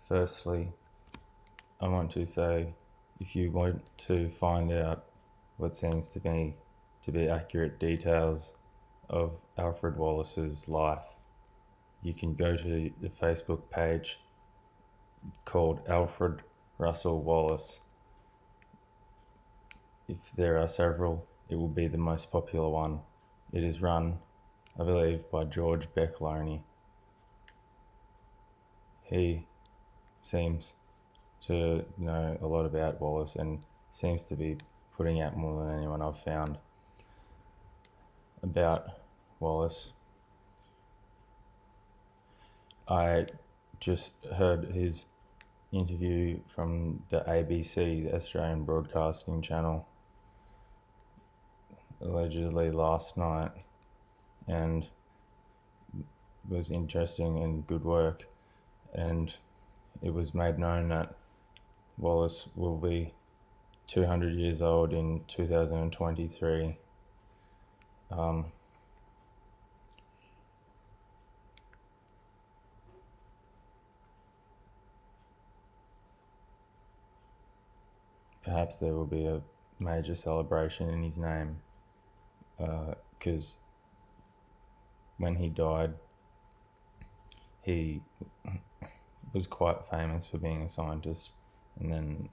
Firstly, I want to say, if you want to find out what seems to me to be accurate details of Alfred Wallace's life, you can go to the Facebook page called Alfred Russel Wallace. If there are several, it will be the most popular one. It is run, I believe, by George Beckloney. He seems to know a lot about Wallace and seems to be putting out more than anyone I've found about Wallace. I just heard his interview from the ABC, the Australian Broadcasting Channel, allegedly last night, and was interesting and good work. And it was made known that Wallace will be 200 years old in 2023. Perhaps there will be a major celebration in his name, because when he died, he was quite famous for being a scientist, and then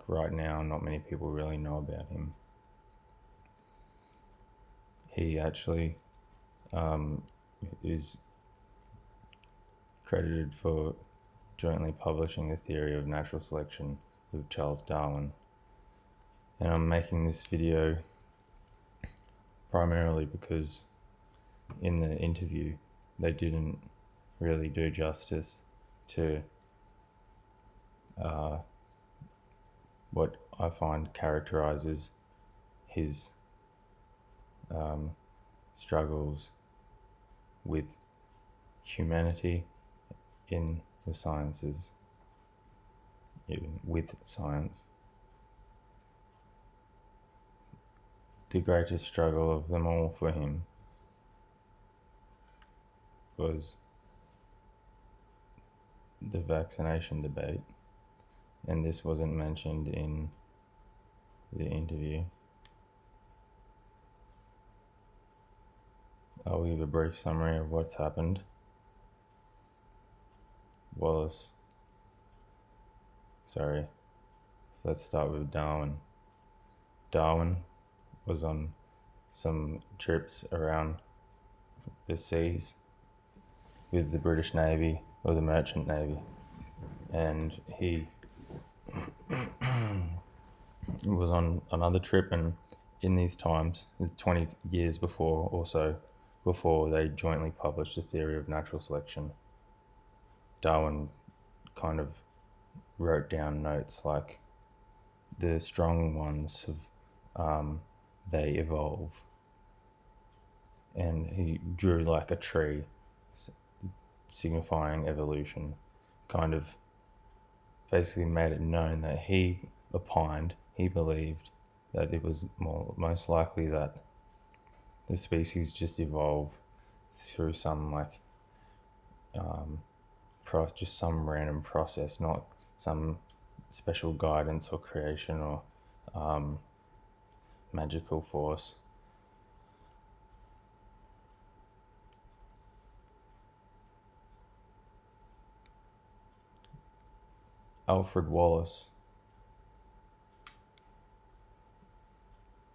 right now not many people really know about him. He actually is credited for jointly publishing the theory of natural selection with Charles Darwin. And I'm making this video primarily because in the interview they didn't really do justice to what I find characterizes his struggles with humanity in the sciences, even with science. The greatest struggle of them all for him was the vaccination debate, and this wasn't mentioned in the interview. I'll give a brief summary of what's happened. Let's start with Darwin. Darwin was on some trips around the seas with the British Navy, or the Merchant Navy, and he was on another trip, and in these times, 20 years before or so, before they jointly published the theory of natural selection, Darwin kind of wrote down notes like, the strong ones they evolve, and he drew like a tree signifying evolution, kind of basically made it known that he believed that it was most likely that the species just evolve through some just some random process, not some special guidance or creation or magical force. Alfred Wallace,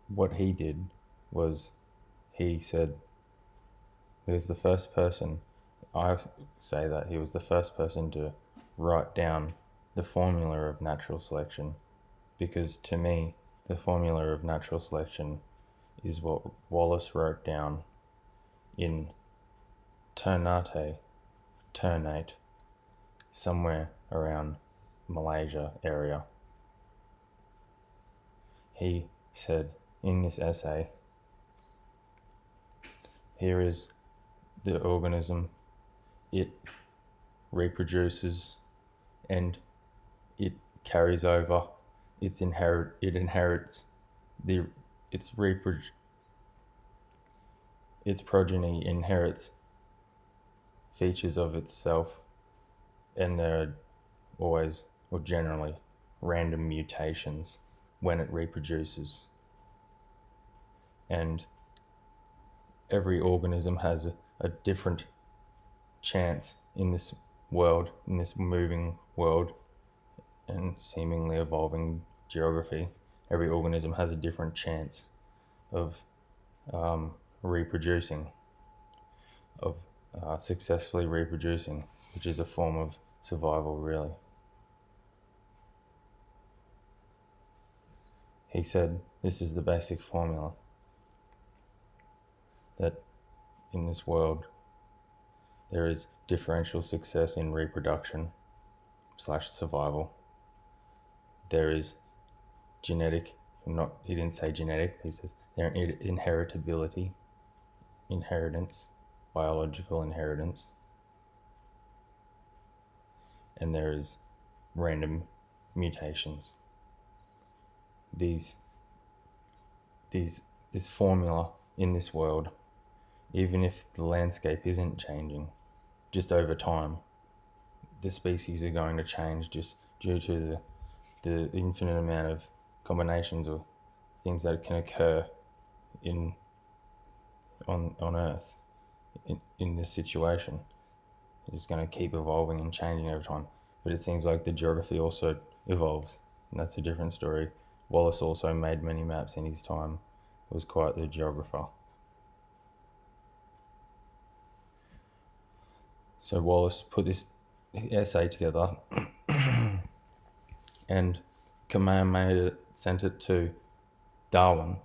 what he did was, he said he was the first person, I say that he was the first person to write down the formula of natural selection, because to me, the formula of natural selection is what Wallace wrote down in Ternate, somewhere around Malaysia area. He said in this essay, here is the organism, it reproduces and it carries over, its progeny inherits features of itself, and there are always, or generally, random mutations when it reproduces. And every organism has a different chance in this world, in this moving world and seemingly evolving geography. Every organism has a different chance of reproducing, of successfully reproducing, which is a form of survival, really. He said this is the basic formula, that in this world there is differential success in reproduction / survival. There is genetic, he didn't say genetic, he says there inheritability, inheritance, biological inheritance, and there is random mutations. This formula in this world, even if the landscape isn't changing, just over time, the species are going to change just due to the infinite amount of combinations of things that can occur on Earth in this situation. It's going to keep evolving and changing over time. But it seems like the geography also evolves, and that's a different story. Wallace also made many maps in his time. Was quite the geographer. So Wallace put this essay together and Kamehameha sent it to Darwin,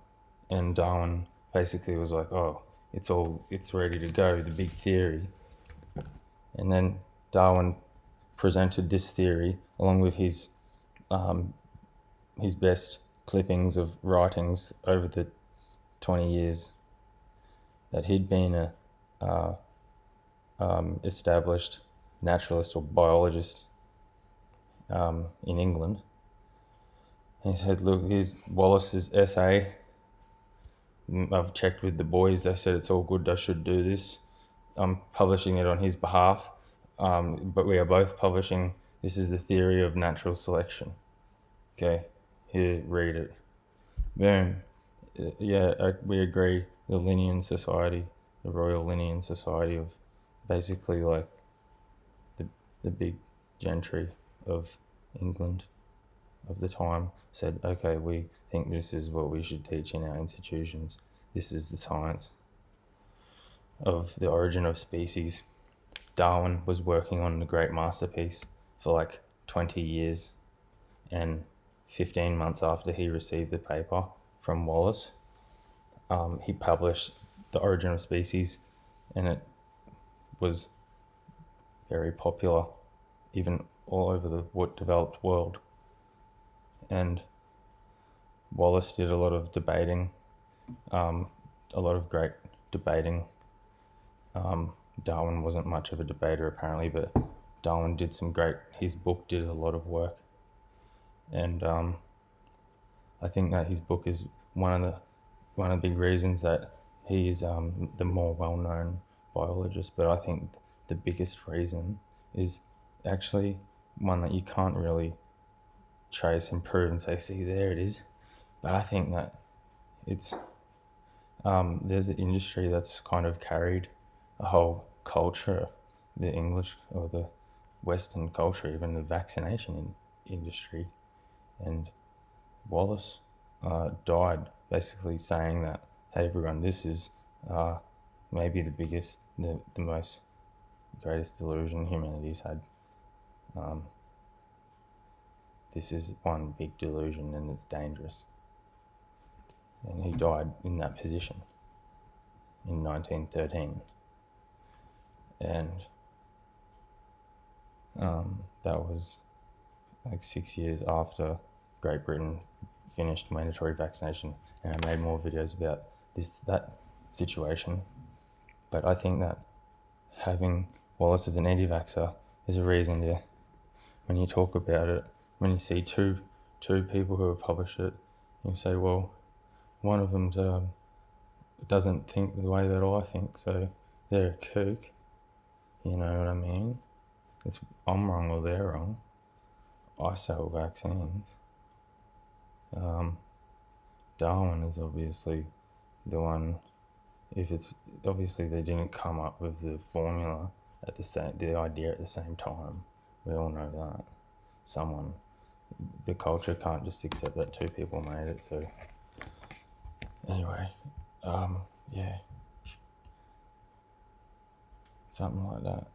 and Darwin basically was like, oh, it's ready to go, the big theory. And then Darwin presented this theory along with his best clippings of writings over the 20 years that he'd been a established naturalist or biologist in England. And he said, look, here's Wallace's essay. I've checked with the boys, they said it's all good, I should do this. I'm publishing it on his behalf, but we are both publishing, this is the theory of natural selection. Okay, here, read it. Boom. Yeah, we agree. The Linnean Society, the Royal Linnean Society of basically like the big gentry of England of the time said, okay, we think this is what we should teach in our institutions. This is the science of the origin of species. Darwin was working on the great masterpiece for like 20 years, and 15 months after he received the paper from Wallace, he published The Origin of Species, and it was very popular, even all over the developed world. And Wallace did a lot of debating, a lot of great debating. Darwin wasn't much of a debater apparently, but Darwin did his book did a lot of work. And I think that his book is one of the big reasons that he is the more well-known biologist. But I think the biggest reason is actually one that you can't really trace and prove and say, see, there it is. But I think that it's there's an industry that's kind of carried a whole culture, the English or the Western culture, even the vaccination industry. And Wallace died basically saying that, hey everyone, this is maybe the biggest, the most greatest delusion humanity's had. This is one big delusion and it's dangerous. And he died in that position in 1913. And that was like 6 years after Great Britain finished mandatory vaccination, and I made more videos about that situation. But I think that having Wallace as an anti-vaxxer is a reason to, when you talk about it, when you see two people who have published it, you say, well, one of them doesn't think the way that I think, so they're a kook. You know what I mean? I'm wrong or they're wrong. I sell vaccines. Darwin is obviously the one. If it's obviously they didn't come up with the formula the idea at the same time. We all know that the culture can't just accept that two people made it. So anyway, yeah, something like that.